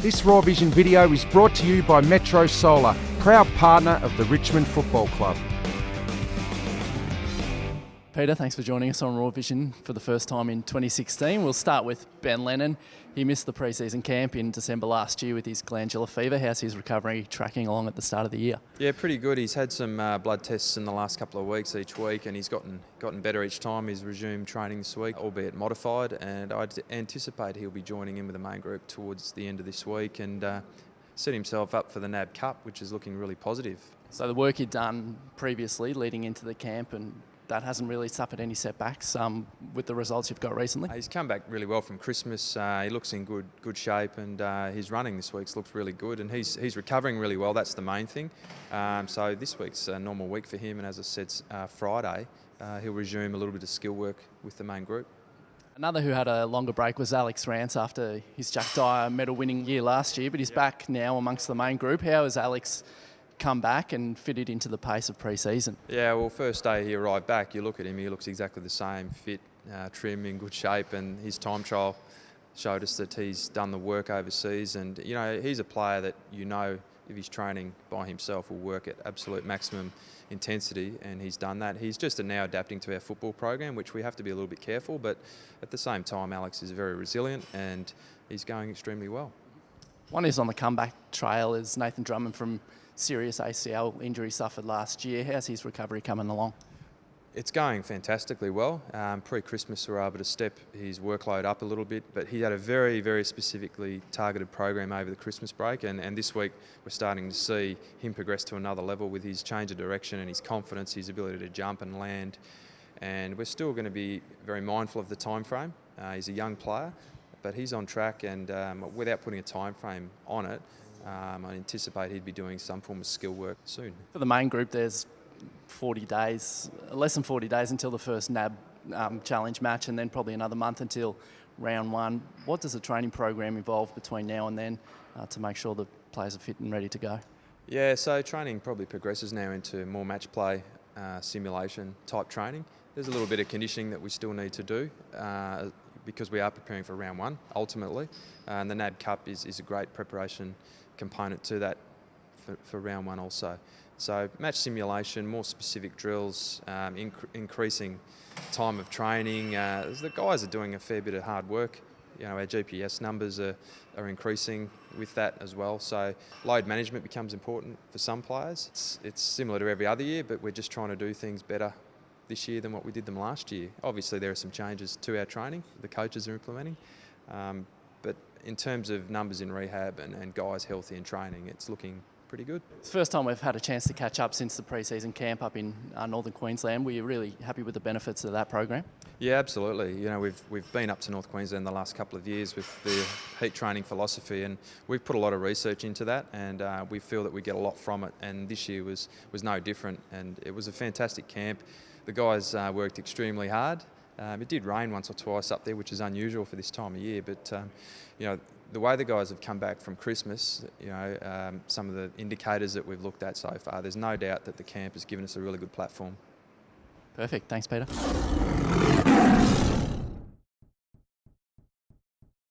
This Raw Vision video is brought to you by Metro Solar, proud partner of the Richmond Football Club. Peter, thanks for joining us on Raw Vision for the first time in 2016. We'll start with Ben Lennon. He missed the pre-season camp in December last year with his glandular fever. How's his recovery tracking along at the start of the year? Yeah, pretty good. He's had some blood tests in the last couple of weeks each week, and he's gotten better each time. He's resumed training this week, albeit modified, and I'd anticipate he'll be joining in with the main group towards the end of this week and set himself up for the NAB Cup, which is looking really positive. So the work you'd done previously leading into the camp, and that hasn't really suffered any setbacks with the results you've got recently? He's come back really well from Christmas. He looks in good shape, and his running this week's looks really good, and he's recovering really well. That's the main thing. So this week's a normal week for him, and as I said, Friday he'll resume a little bit of skill work with the main group. Another who had a longer break was Rance after his Jack Dyer medal-winning year last year, but he's back now amongst the main group. How has Alex come back and fitted into the pace of pre-season? Yeah, well, first day he arrived back, you look at him, he looks exactly the same, fit, trim, in good shape, and his time trial showed us that he's done the work overseas, and you know, he's a player that if he's training by himself will work at absolute maximum intensity, and he's done that. He's just now adapting to our football program, which we have to be a little bit careful, but at the same time Alex is very resilient and he's going extremely well. One is on the comeback trail is Nathan Drummond from serious ACL injury suffered last year. How's his recovery coming along? It's going fantastically well. Pre-Christmas we were able to step his workload up a little bit, but he had a very, very specifically targeted program over the Christmas break, and this week we're starting to see him progress to another level with his change of direction and his confidence, his ability to jump and land, and we're still going to be very mindful of the time frame. He's a young player, but he's on track, and without putting a time frame on it, I anticipate he'd be doing some form of skill work soon. For the main group, there's 40 days, less than 40 days until the first NAB challenge match, and then probably another month until round one. What does the training program involve between now and then to make sure the players are fit and ready to go? Yeah, so training probably progresses now into more match play, simulation type training. There's a little bit of conditioning that we still need to do because we are preparing for round one ultimately, and the NAB Cup is a great preparation component to that for round one also. So match simulation, more specific drills, increasing time of training. The guys are doing a fair bit of hard work. You know, our GPS numbers are increasing with that as well. So load management becomes important for some players. It's similar to every other year, but we're just trying to do things better this year than what we did them last year. Obviously there are some changes to our training the coaches are implementing, but in terms of numbers in rehab and guys healthy and training, it's looking pretty good. It's the first time we've had a chance to catch up since the pre-season camp up in northern Queensland. Were you really happy with the benefits of that program? Yeah, absolutely. You know, we've been up to North Queensland the last couple of years with the heat training philosophy, and we've put a lot of research into that, and we feel that we get a lot from it, and this year was no different, and it was a fantastic camp. The guys worked extremely hard. It did rain once or twice up there, which is unusual for this time of year, but you know, the way the guys have come back from Christmas, you know, some of the indicators that we've looked at so far, there's no doubt that the camp has given us a really good platform. Perfect. Thanks, Peter.